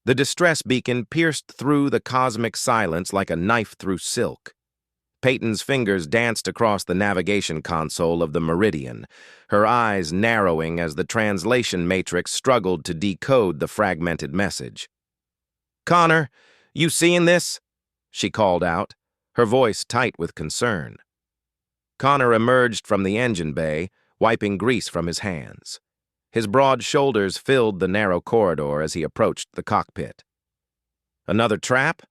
The distress beacon pierced through the cosmic silence like a knife through silk. Peyton's fingers danced across the navigation console of the Meridian, her eyes narrowing as the translation matrix struggled to decode the fragmented message. "Connor, you seeing this?" she called out, her voice tight with concern. Connor emerged from the engine bay, wiping grease from his hands. His broad shoulders filled the narrow corridor as he approached the cockpit. "Another trap?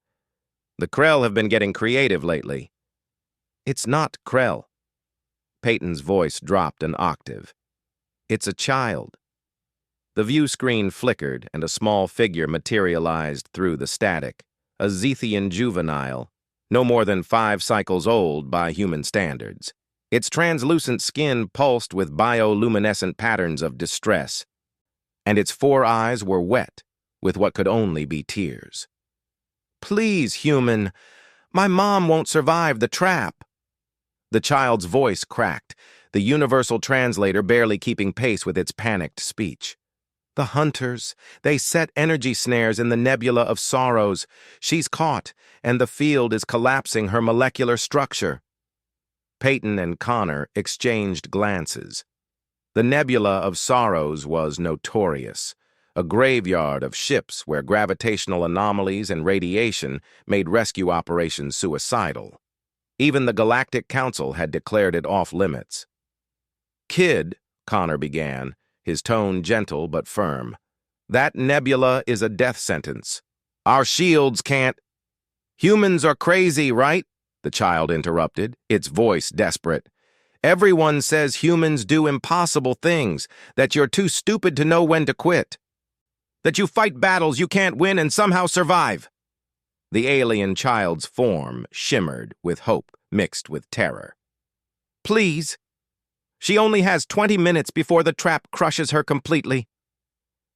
The Krell have been getting creative lately." "It's not Krell." Peyton's voice dropped an octave. "It's a child." The view screen flickered and a small figure materialized through the static, a Zethian juvenile, no more than 5 cycles old by human standards. Its translucent skin pulsed with bioluminescent patterns of distress, and its 4 eyes were wet with what could only be tears. "Please, human, my mom won't survive the trap." The child's voice cracked, the universal translator barely keeping pace with its panicked speech. "The hunters, they set energy snares in the nebula of sorrows. She's caught, and the field is collapsing her molecular structure." Peyton and Connor exchanged glances. The nebula of sorrows was notorious, a graveyard of ships where gravitational anomalies and radiation made rescue operations suicidal. Even the Galactic Council had declared it off-limits. "Kid," Connor began, his tone gentle but firm, "that nebula is a death sentence. Our shields can't—" "Humans are crazy, right?" the child interrupted, its voice desperate. "Everyone says humans do impossible things, that you're too stupid to know when to quit. That you fight battles you can't win and somehow survive." The alien child's form shimmered with hope mixed with terror. "Please. She only has 20 minutes before the trap crushes her completely."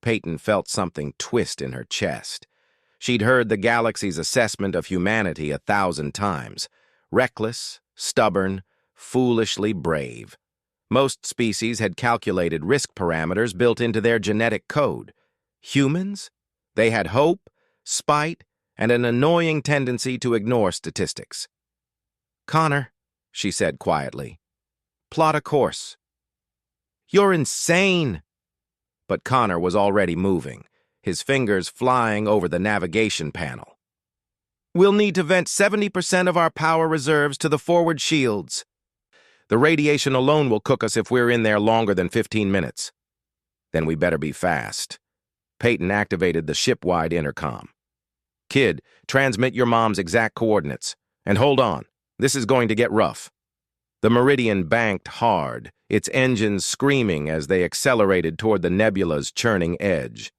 Peyton felt something twist in her chest. She'd heard the galaxy's assessment of humanity 1,000 times. Reckless, stubborn, foolishly brave. Most species had calculated risk parameters built into their genetic code. Humans? They had hope, spite, and an annoying tendency to ignore statistics. "Connor," she said quietly, "plot a course." "You're insane!" But Connor was already moving, his fingers flying over the navigation panel. "We'll need to vent 70% of our power reserves to the forward shields. The radiation alone will cook us if we're in there longer than 15 minutes. Then we better be fast." Peyton activated the ship-wide intercom. "Kid, transmit your mom's exact coordinates. And hold on, this is going to get rough." The Meridian banked hard, its engines screaming as they accelerated toward the nebula's churning edge.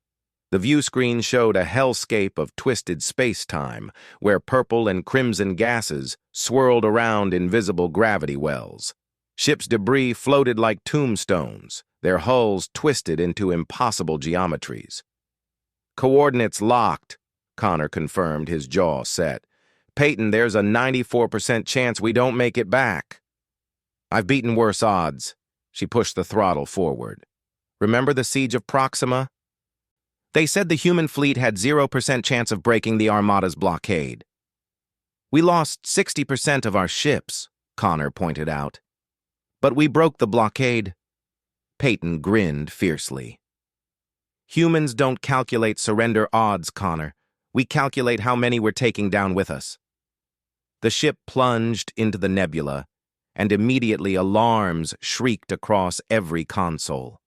The view screen showed a hellscape of twisted space-time, where purple and crimson gases swirled around invisible gravity wells. Ship's debris floated like tombstones, their hulls twisted into impossible geometries. "Coordinates locked," Connor confirmed, his jaw set. "Peyton, there's a 94% chance we don't make it back." "I've beaten worse odds." She pushed the throttle forward. "Remember the siege of Proxima? They said the human fleet had 0% chance of breaking the Armada's blockade." "We lost 60% of our ships," Connor pointed out. "But we broke the blockade." Peyton grinned fiercely. "Humans don't calculate surrender odds, Connor. We calculate how many we're taking down with us." The ship plunged into the nebula, and immediately alarms shrieked across every console.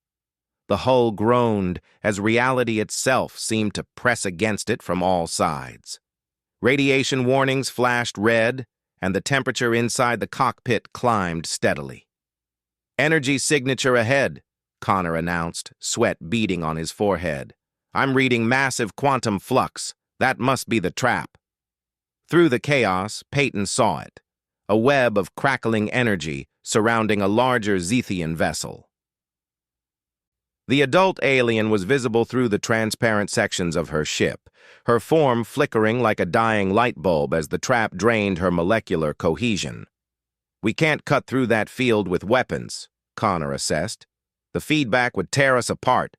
The hull groaned as reality itself seemed to press against it from all sides. Radiation warnings flashed red, and the temperature inside the cockpit climbed steadily. "Energy signature ahead," Connor announced, sweat beading on his forehead. "I'm reading massive quantum flux. That must be the trap." Through the chaos, Peyton saw it, a web of crackling energy surrounding a larger Zethian vessel. The adult alien was visible through the transparent sections of her ship, her form flickering like a dying light bulb as the trap drained her molecular cohesion. "We can't cut through that field with weapons," Connor assessed. "The feedback would tear us apart."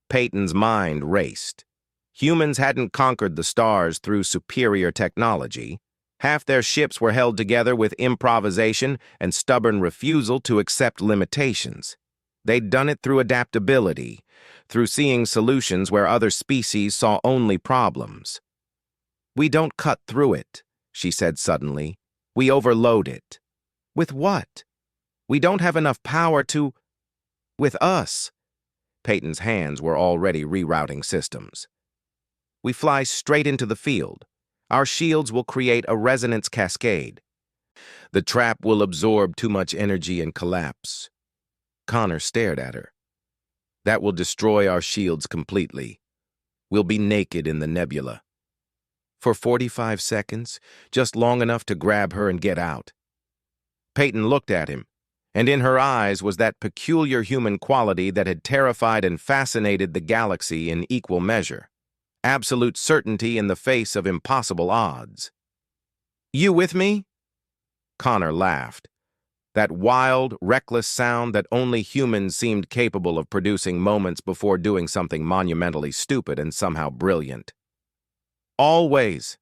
Peyton's mind raced. Humans hadn't conquered the stars through superior technology. Half their ships were held together with improvisation and stubborn refusal to accept limitations. They'd done it through adaptability, through seeing solutions where other species saw only problems. "We don't cut through it," she said suddenly. "We overload it." "With what?" "We don't have enough power to—" "With us." Peyton's hands were already rerouting systems. "We fly straight into the field. Our shields will create a resonance cascade. The trap will absorb too much energy and collapse." Connor stared at her. "That will destroy our shields completely. We'll be naked in the nebula." For 45 seconds, just long enough to grab her and get out. Peyton looked at him, and in her eyes was that peculiar human quality that had terrified and fascinated the galaxy in equal measure. Absolute certainty in the face of impossible odds. "You with me?" Connor laughed. That wild, reckless sound that only humans seemed capable of producing moments before doing something monumentally stupid and somehow brilliant. "Always."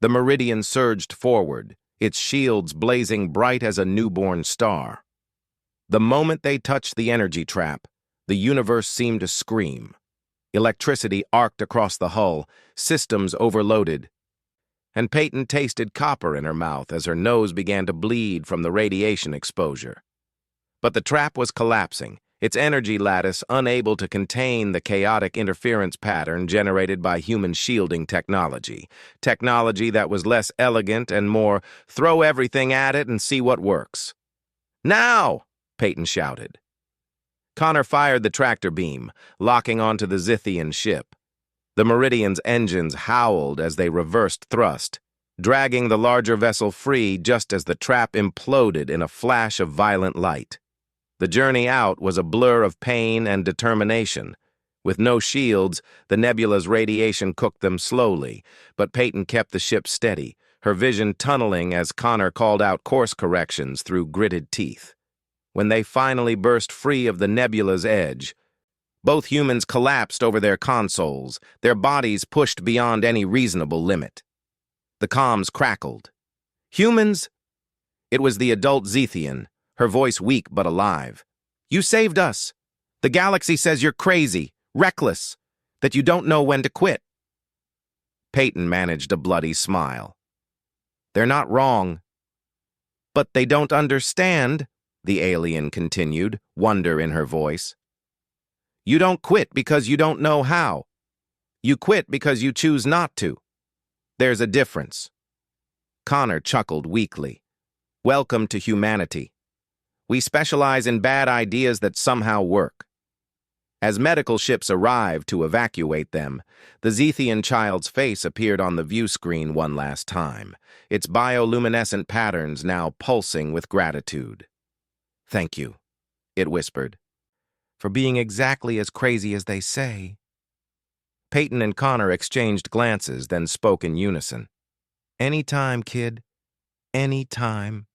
The Meridian surged forward, its shields blazing bright as a newborn star. The moment they touched the energy trap, the universe seemed to scream. Electricity arced across the hull, systems overloaded, and Peyton tasted copper in her mouth as her nose began to bleed from the radiation exposure. But the trap was collapsing, its energy lattice unable to contain the chaotic interference pattern generated by human shielding technology that was less elegant and more throw everything at it and see what works. "Now!" Peyton shouted. Connor fired the tractor beam, locking onto the Zithian ship. The Meridian's engines howled as they reversed thrust, dragging the larger vessel free just as the trap imploded in a flash of violent light. The journey out was a blur of pain and determination. With no shields, the nebula's radiation cooked them slowly, but Peyton kept the ship steady, her vision tunneling as Connor called out course corrections through gritted teeth. When they finally burst free of the nebula's edge, both humans collapsed over their consoles, their bodies pushed beyond any reasonable limit. The comms crackled. "Humans?" It was the adult Zethian, her voice weak but alive. "You saved us. The galaxy says you're crazy, reckless, that you don't know when to quit." Peyton managed a bloody smile. "They're not wrong." "But they don't understand," the alien continued, wonder in her voice. "You don't quit because you don't know how. You quit because you choose not to. There's a difference." Connor chuckled weakly. "Welcome to humanity. We specialize in bad ideas that somehow work." As medical ships arrived to evacuate them, the Zethian child's face appeared on the view screen one last time, its bioluminescent patterns now pulsing with gratitude. "Thank you," it whispered, "for being exactly as crazy as they say." Peyton and Connor exchanged glances, then spoke in unison. "Anytime, kid. Anytime."